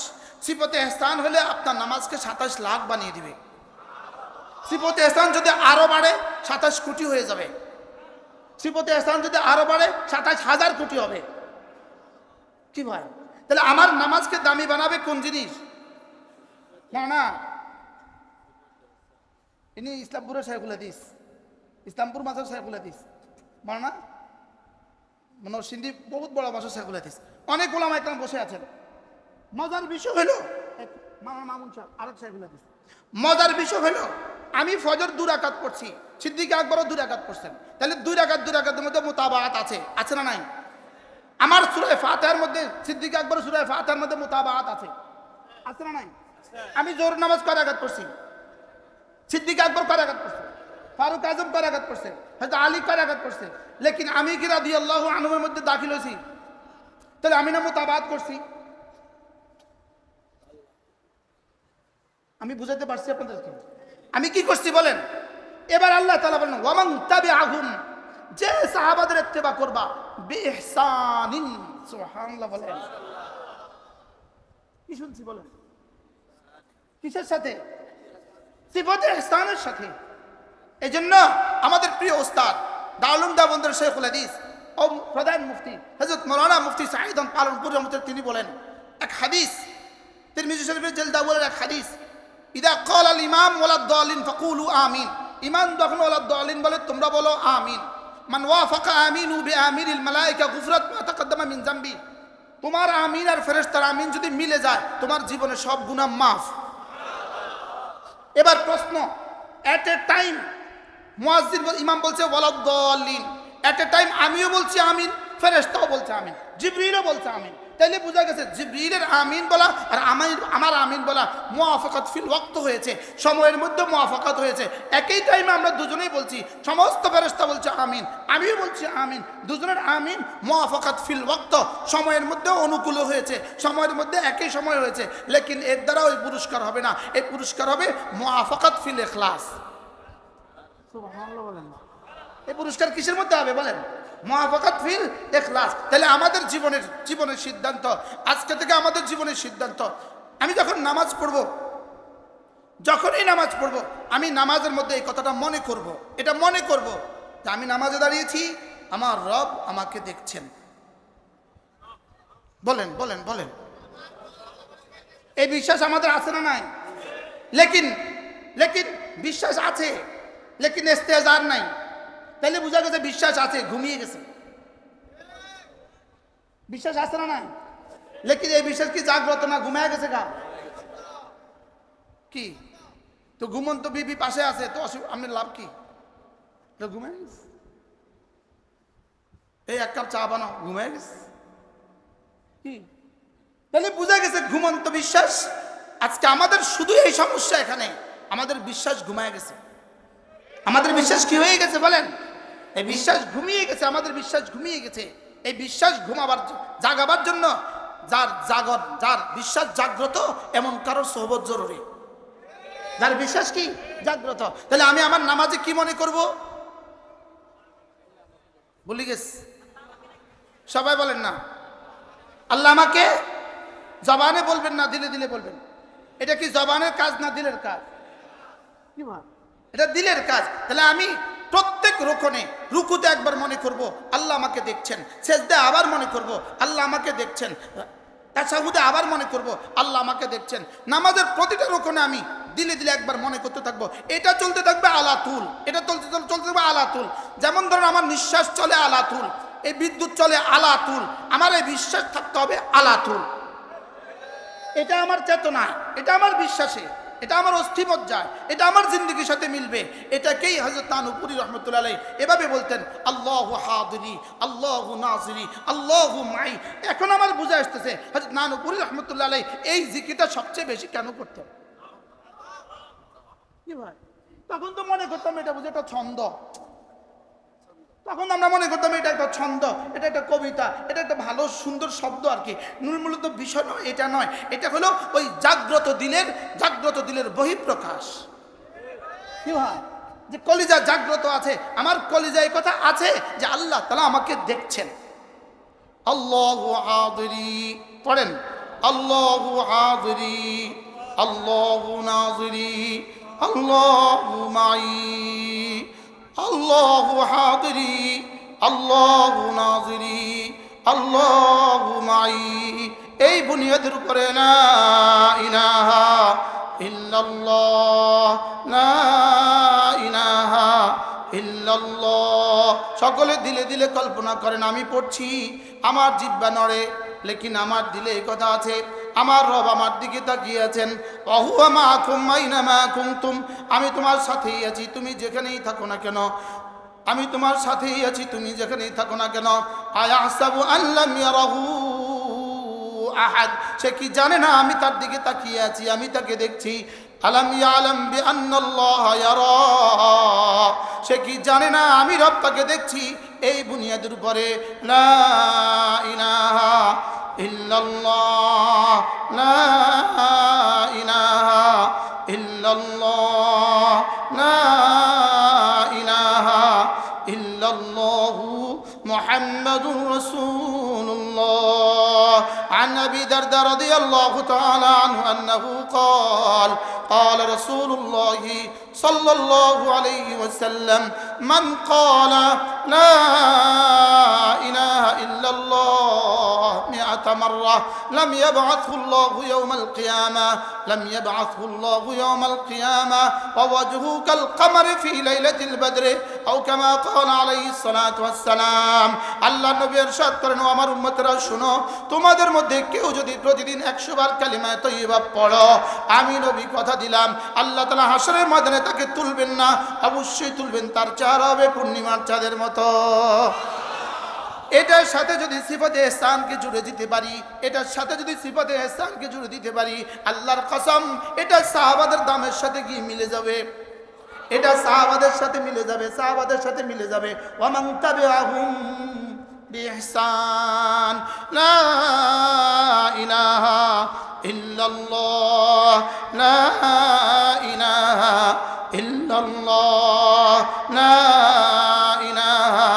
সিফতে ইহসান হলে আপনার নামাজকে 27 লাখ বানিয়ে দিবে। সিফতে এহসান যদি আরো বাড়ে 27 কোটি হয়ে যাবে। সিফতে এহসান যদি আরো বাড়ে 27,000 কোটি হবে। কি ভাই, তাহলে আমার নামাজকে দামি বানাবে কোন জিনিস? না ইনি ইসলামপুরের শাইখুল হাদিস, ইসলামপুর মাসার শাইখুল হাদিস না নরসিংদী বহুত বড় মাসার শাইখুল হাদিস, অনেক ওলামা একরাম বসে আছেন। মজার বিষয় হলো মামুন সাহেব আরেক শাইখুল হাদিস, মজার বিষয় হলো আমি ফজর 2 রাকাত পড়ছি, সিদ্দিক আকবরও 2 রাকাত পড়ছেন, তাহলে 2 রাকাতের মধ্যে মুতাবাআত আছে না নাই? আমার সূরা ফাতিহার মধ্যে সিদ্দিক আকবর সূরা ফাতিহার মধ্যে মুতাবাআত আছে না নাই? আমি জোহর নামাজ কয় রাকাত পড়ছি, সিদ্দিক আকবর কয় রাকাত পড়ছে, ফারুক আজম কয় রাকাত পড়ছে, হযরত আলী কয় রাকাত পড়ছে, লেকিন আমি কি রাদিয়াল্লাহু আনহুর মধ্যে দাখিল হইছি? তাহলে আমি না মুতাবাআত করছি? আমি বুঝাতে পারছি আপনাদেরকে? আমি কি করছি বলেন? এবার আল্লাহ তাআলা বলেন ওয়ামান তাবিআহুম, যে সাহাবাদের ইত্তেবা করবা বিইহসানিন, সুবহানাল্লাহ বলেন। কি শুনছি বলেন? কিসের সাথে? সিফতে ইহসানের সাথে। এজন্য আমাদের প্রিয় ওস্তাদ দারুল দেওবন্দের শাইখুল হাদিস ও প্রধান মুফতি হযরত মাওলানা মুফতি সাঈদ পালনপুর রহমাতুল্লাহ তিনি বলেন এক হাদিস, তিরমিজি শরীফের জেলদ আউয়ালের এক হাদিস, ইদা ক্বালা আল ইমাম ওয়ালাদ দালিন ফাকুলু আমিন, ইমাম যখন ওয়ালাদ দালিন বলে তোমরা বলো আমিন। মান ওয়াফাকা আমিনু বিআমিরিল মালায়েকা গুফরাত মা তাকদ্দামা মিন যামবি, তোমার আমিন আর ফেরেশতার আমিন যদি মিলে যায় তোমার জীবনের সব গুনাহ মাফ। এবার প্রশ্ন, এট এ টাইম মুয়াজ্জিন ইমাম বলছে ওয়ালাদ দালিন, এট এ টাইম আমিও বলছি আমিন, ফেরেশতাও বলছে আমিন, জিবরিলও বলছে আমিন, তাইলে বোঝা গেছে জিবরিলের আমিন বলা আর আমার আমিন বলা মুওয়াফাকাত ফিল ওয়াক্ত হয়েছে, সময়ের মধ্যে মুওয়াফাকাত হয়েছে। একই টাইমে আমরা দুজনেই বলছি, সমস্ত ফেরেশতা বলছে আমিন, আমিও বলছি আমিন, দুজনের আমিন মুওয়াফাকাত ফিল ওয়াক্ত, সময়ের মধ্যে অনুকূল হয়েছে, সময়ের মধ্যে একই সময় হয়েছে। লেকিন এর দ্বারা ওই পুরস্কার হবে না, এই পুরস্কার হবে মুওয়াফাকাত ফিল ইখলাস। সুবহানাল্লাহ বলেন। এই পুরস্কার কিসের মধ্যে হবে বলেন? মুওয়াফাকাত ফিল ইখলাস। তাহলে আমাদের জীবনের সিদ্ধান্ত, আজকে থেকে আমাদের জীবনের সিদ্ধান্ত, আমি যখন নামাজ পড়ব, যখনই নামাজ পড়ব আমি নামাজের মধ্যে এই কথাটা মনে করব, এটা মনে করব যে আমি নামাজে দাঁড়িয়েছি, আমার রব আমাকে দেখছেন। বলেন বলেন বলেন, এই বিশ্বাস আমাদের আছে না নাই? লেকিন বিশ্বাস আছে, লেকিন ইস্তেজার নাই। তাহলে বোঝা গেছে বিশ্বাস আছে, ঘুমিয়ে গেছে। বিশ্বাস আছে না নাই? লেকিন এই বিশ্বাস কি জাগ্রত না ঘুমিয়ে গেছে? কি তো ঘুমন্ত বিবি পাশে আছে তো আমি লাভ কি? ঘুমিয়ে গেছে, এই 1 কাপ চা বানাও, ঘুমিয়ে গেছে। কি তাহলে বোঝা গেছে ঘুমন্ত বিশ্বাস। আজকে আমাদের শুধু এই সমস্যা, এখানে আমাদের বিশ্বাস ঘুমিয়ে গেছে। আমাদের বিশ্বাস কি হয়ে গেছে বলেন? এই বিশ্বাস ঘুমিয়ে গেছে, আমাদের বিশ্বাস ঘুমিয়ে গেছে। এই বিশ্বাস জাগাবার জন্য যার বিশ্বাস জাগ্রত এমন কারোর সোহবত জরুরি, যার বিশ্বাস কি জাগ্রত। তাহলে আমি আমার নামাজে কি মনে করব? বলি গেছে সবাই বলেন না, আল্লাহ আমাকে জবানে বলবেন না দিলে দিলে বলবেন। এটা কি জবানের কাজ না দিলের কাজ? কি ভাই, এটা দিলের কাজ। তাহলে আমি প্রত্যেক রুকুতে একবার মনে করব আল্লাহ আমাকে দেখছেন, সেজদায় আবার মনে করব আল্লাহ আমাকে দেখছেন, তাশাহুদে আবার মনে করব আল্লাহ আমাকে দেখছেন। নামাজের প্রতিটা রুকুনে আমি দিলে দিলে একবার মনে করতে থাকবো। এটা চলতে থাকবে আলাতুল, এটা চলতে থাকবে আলাতুল। যেমন ধরুন আমার নিঃশ্বাস চলে আলাতুল, এই বিদ্যুৎ চলে আলাতুল, আমার এই বিশ্বাস থাকতে হবে আলাতুল। এটা আমার চেতনা, এটা আমার বিশ্বাসে, এটা আমার অস্থিমজ্জায়, এটা আমার জিন্দগির সাথে মিলবে। এটাকেই হযরত নানুপুরি রহমতুল্লাহ আলাইহি এভাবে বলতেন, আল্লাহু হাদিরি আল্লাহু নাজিরি আল্লাহু মাই। এখন আমার বুঝে আসতেছে হযরত নানুপুরি রহমতুল্লাহ আলাইহি এই জিকিরটা সবচেয়ে বেশি কেন করতেন। কি ভাই, তখন তো মনে করতাম এটা বুঝে একটা ছন্দ, তখন আমরা মনে করতাম এটা একটা ছন্দ, এটা একটা কবিতা, এটা একটা ভালো সুন্দর শব্দ আর কি। মূলত বিষয় নয়, এটা নয়, এটা হলো ওই জাগ্রত দিলের বহিঃপ্রকাশ। কি হয় যে কলিজা জাগ্রত আছে, আমার কলিজায় কথা আছে যে আল্লাহ তাআলা আমাকে দেখছেন। আল্লাহু হাদিরি পড়েন, আল্লাহু হাদিরি আল্লাহু নাজিরি আল্লাহু মাই, আল্লাহু হাদিরি, আল্লাহু নাজিরি, আল্লাহু মাই। এই বুনিয়াদের উপরে লা ইলাহা ইল্লাল্লাহ, লা ইলাহা ইল্লাল্লাহ। সকলে দিলে দিলে কল্পনা করেন, আমি পড়ছি, আমার জিহ্বা নড়ে, লেকিন আমার দিলে এই কথা আছে, আমার রব আমার দিকে তাকিয়ে আছেন। ওয়াহুয়া মাআকুম আইনামা কুনতুম, আমি তোমার সাথেই আছি, তুমি যেখানেই থাকো না কেন, আমি তোমার সাথেই আছি, তুমি যেখানেই থাকো না কেন। আয়াহসাবু আল্লাম ইয়ারাহু আহাদ, সে কি জানে না আমি তার দিকে তাকিয়ে আছি, আমি তাকে দেখছি। আলাম ইয়ালাম বিআন্নাল্লাহা ইয়ারা, সে কি জানে না আমি রব তাকে দেখছি। এই বুনিয়াদের উপরে লা ইলাহা ইল্লাল্লাহ, লা ইলাহা ইল্লাল্লাহ, লা ইলাহা ইল্লাল্লাহু মুহাম্মাদুর রাসূলুল্লাহ। عن أبي درداء رضي الله تعالى عنه أنه قال قال رسول الله صلى الله عليه وسلم من قال لا إله إلا الله 100 مرة لم يبعثه الله يوم القيامة، لم يبعثه الله يوم القيامة ووجهه كالقمر في ليلة البدر أو كما قال عليه الصلاة والسلام। আল্লাহ নবী ইরশাদ করেন, ও আমার উম্মতরা শুনো, তোমাদের মধ্যে কেউ যদি প্রতিদিন 100 বার কালিমা তয়্যিবা পড়ো, আমি নবী কথা দিলাম আল্লাহ তাআলা হাশরের ময়দানে তাকে তুলবেন না, অবশ্যই তুলবেন, তার চেহারা হবে পূর্ণিমার চাঁদের মতো। এটার সাথে যদি সিফাতে ইহসানকে জুড়ে দিতে পারি, এটার সাথে যদি সিফাতে ইহসানকে জুড়ে দিতে পারি, আল্লাহর কসম এটা সাহাবাদের দামের সাথে গিয়ে মিলে যাবে, এটা সাহাবাদের সাথে মিলে যাবে, সাহাবাদের সাথে মিলে যাবে। ওয়া মান তাবিআহুম বিইহসান, লা ইলাহা ইল্লাল্লাহ, লা ইলাহা ইল্লাল্লাহ, লা ইলাহা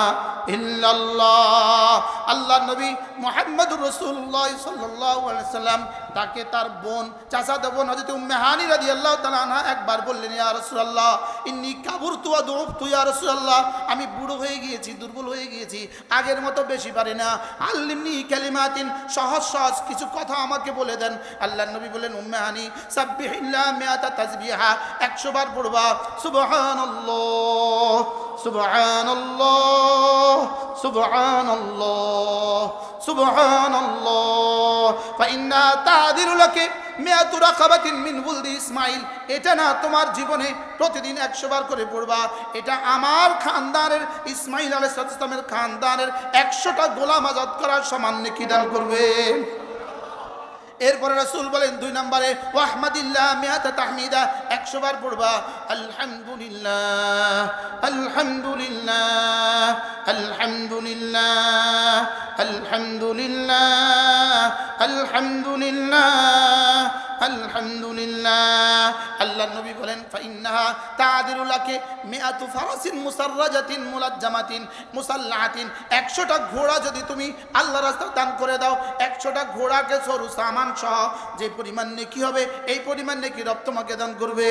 ইল্লাল্লাহ। আল্লাহ নবী মুহাম্মদুর রাসূলুল্লাহ সাল্লাল্লাহু আলাইহি ওয়াসাল্লাম তাকে তার বোন, চাচাতো বোন হযরত উম্মে হানি রাদিয়াল্লাহু তাআলা আনহা একবার বললেন, ইয়া রাসূলুল্লাহ ইন্নী কাবুরতু ওয়া দুফতু, ইয়া রাসূলুল্লাহ আমি বুড়ো হয়ে গিয়েছি, দুর্বল হয়ে গিয়েছি, আগের মতো বেশি পারি না, আল্লিমনি কালিমাতিন, সহজ সহজ কিছু কথা আমাকে বলে দেন। আল্লাহর নবী বললেন, উম্মে হানি সাব্বিহিল্লাহ মিআতা তাসবিহা, 100 বার পড়বা সুবহানাল্লাহ সুবহানাল্লাহ সুবহানাল্লাহ সুবহানাল্লাহ ফাইন্না তাদিরু লাকি মিআতু রাকাবাতিন মিন ওয়ালদি ইসমাঈল। এটা না তোমার জীবনে প্রতিদিন 100 বার করে পড়বা, এটা আমার খানদানের ইসমাঈল আলাইহিস সালামের খানদানের 100টা গোলাম আজাদ করার সমান নেকি দান করবে। এরপরে রাসূল বলেন 2 নম্বরে, ওয়াহমাদিল্লাহ মিআতা তাহমিদা, 100 বার পড়বা আলহামদুলিল্লাহ আলহামদুলিল্লাহ আলহামদুলিল্লাহ আলহামদুলিল্লাহ আলহামদুলিল্লাহ আলহামদুলিল্লাহ। আল্লাহ নবী বলেন, ফাইন্নাহা তাদিরু লাকি মিআতু ফারাসিন মুসাররাজাতিন মুলাজ্জামাতিন মুসাল্লাহাতিন, 100টা ঘোড়া যদি তুমি আল্লাহর রাস্তায় দান করে দাও, 100টা ঘোড়াকে সরু সামান সহ যে পরিমাণ নেকি হবে, এই পরিমাণ নেকি রব তোমাকে দান করবে।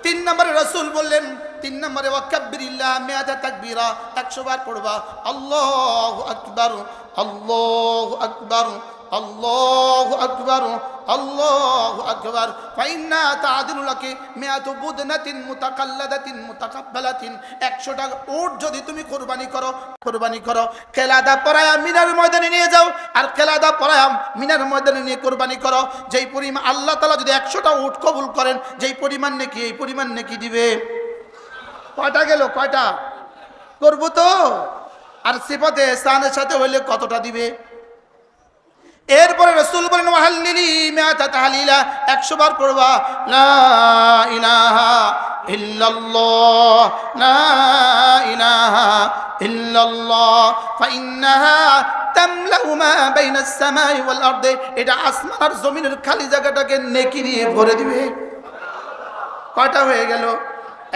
3 নম্বরে রাসূল বললেন, 3 নম্বরে ওয়াকাব্বিরিল্লাহ মিআতা তাকবীরা, 100 বার পড়বা আল্লাহু আকবার আল্লাহু আকবার আল্লাহু আকবার আল্লাহু আকবার ফাইন্না তাদিলু লাকি মিআতু বুদনাতিন মুতাকাল্লাদাতিন মুতাকাব্বালাতিন, 100টা উট যদি তুমি কুরবানি করো, কেলাদা পরায়া মিনার ময়দানে নিয়ে যাও, আর কেলাদা পরায়া মিনার ময়দানে নিয়ে কুরবানি করো, যেই পরিমাণ আল্লাহ তাআলা যদি 100টা উট কবুল করেন, যেই পরিমাণ নেকি এই পরিমাণ নেকি দিবে। কয়টা গেল? কয়টা করব তো? আর সিফাতে ইহসানের সাথে হইলে কতটা দিবে? এরপরে রাসূল বলেন, ওয়াহাল্লিলি মিআতা তাহলিলা, 100 বার পড়বা লা ইলাহা ইল্লাল্লাহ লা ইলাহা ইল্লাল্লাহ ফাইন্নাহা তামলাউ মা বাইনাস সামাই ওয়াল আরদি, এটা আসমান আর জমিনের খালি জায়গাটাকে নেকি দিয়ে ভরে দিবে। কয়টা হয়ে গেল?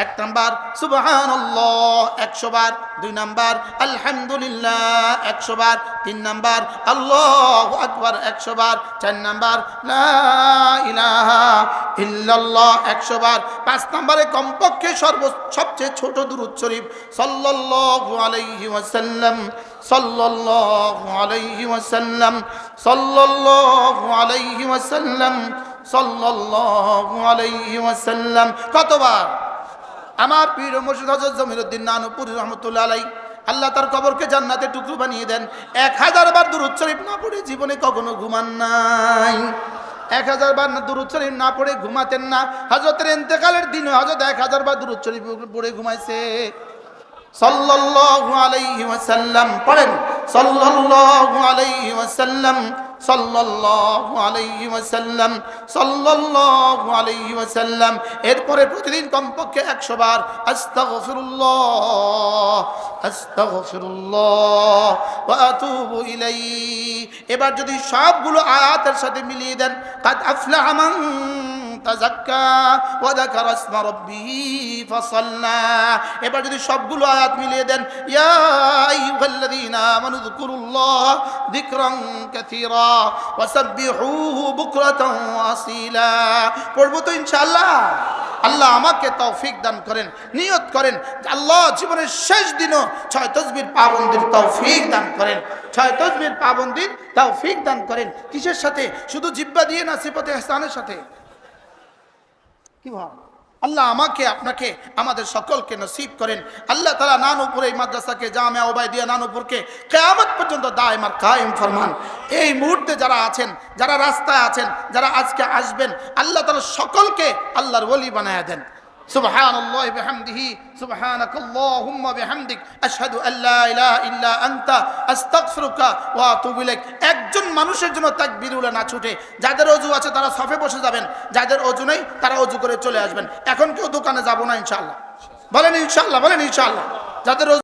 এক নাম্বার সুবহানাল্লাহ 100 বার, 2 নাম্বার আলহামদুলিল্লাহ 100 বার, 3 নাম্বার আল্লাহু আকবার 100 বার, 4 নাম্বার লা ইলাহা ইল্লাল্লাহ 100 বার, 5 নম্বরে কমপক্ষে সবচেয়ে ছোট দুরূদ শরীফ সাল্লাল্লাহু আলাইহি ওয়াসাল্লাম, সাল্লাল্লাহু আলাইহি ওয়াসাল্লাম, সাল্লাল্লাহু আলাইহি ওয়াসাল্লাম, সাল্লাল্লাহু আলাইহি ওয়াসাল্লাম। কতবার? আমার পীর মুর্শিদ হযরত জমিরুদ্দিন নানুপুরী রাহমাতুল্লাহ আলাইহি, আল্লাহ তার কবরকে জান্নাতের টুকরো বানিয়ে দেন। 1000 বার দুরূদ শরীফ না পড়ে জীবনে কখনো ঘুমান নাই। 1000 বার দুরূদ শরীফ না পড়ে ঘুমাতেন না। হযরতের ইন্তেকালের দিনে হযরত 1000 বার দুরূদ শরীফ পড়ে ঘুমাইছে। সাল্লাল্লাহু আলাইহি ওয়াসাল্লাম পড়েন, সাল্লাল্লাহু আলাইহি ওয়াসাল্লাম, সাল্লাল্লাহু আলাইহি ওয়াসাল্লাম, সাল্লাল্লাহু আলাইহি ওয়াসাল্লাম। এরপরে প্রতিদিন কমপক্ষে 100 বার আস্তাগফিরুল্লাহ, আস্তাগফিরুল্লাহ ওয়া আতুবু ইলাইহি। এবার যদি সবগুলো আয়াতের সাথে মিলিয়ে দেন, কাদ আফলাহা মান তাযাক্কা ওয়া যাকারা ইসমা রাব্বিহি ফাসাল্লা। এবার যদি সবগুলো আয়াত মিলিয়ে দেন, ইয়া আইয়ুহাল্লাযীনা আমানু যকুরুল্লাহ যিকরান কাসীরা ওয়া সাব্বিহুহু বুকরাতান ওয়া আসীলা। পড়ব তো ইনশাআল্লাহ। আল্লাহ আমাকে তৌফিক দান করেন। নিয়ত করেন যে আল্লাহ জীবনের শেষ দিনও 6 তাসবির পাবন্দির তৌফিক দান করেন, 6 তাসবির পাবন্দির তৌফিক দান করেন। কিসের সাথে? শুধু জিহ্বা দিয়ে না, সিফাতে ইহসানের সাথে। কি ভাব? আল্লাহ আমাকে আপনাকে আমাদের সকলকে নসিব করেন। আল্লাহ তাআলা নানুপুর এই মাদ্রাসাকে, জামিয়া উবাইদিয়া নানুপুরকে কিয়ামত পর্যন্ত দায়েম আর কায়েম ফরমান। এই মুহূর্তে যারা আছেন, যারা রাস্তায় আছেন, যারা আজকে আসবেন, আল্লাহ তাআলা সকলকে আল্লাহর ওলি বানায়া দেন। সুবহানাল্লাহি বিহামদিহি, সুবহানাকাল্লাহুম্মা বিহামদিক, আশহাদু আল্লা ইলাহা ইল্লা আনতা, আস্তাগফিরুকা ওয়া আতুবু ইলাইক। একজন মানুষের জন্য তাকবীরুল্লাহ না ছুটে। যাদের ওযু আছে তারা সফে বসে যাবেন, যাদের ওযু নেই তারা ওযু করে চলে আসবেন। এখন কেউ দোকানে যাব না ইনশাআল্লাহ। বলেন ইনশাআল্লাহ, বলেন ইনশাআল্লাহ। যাদের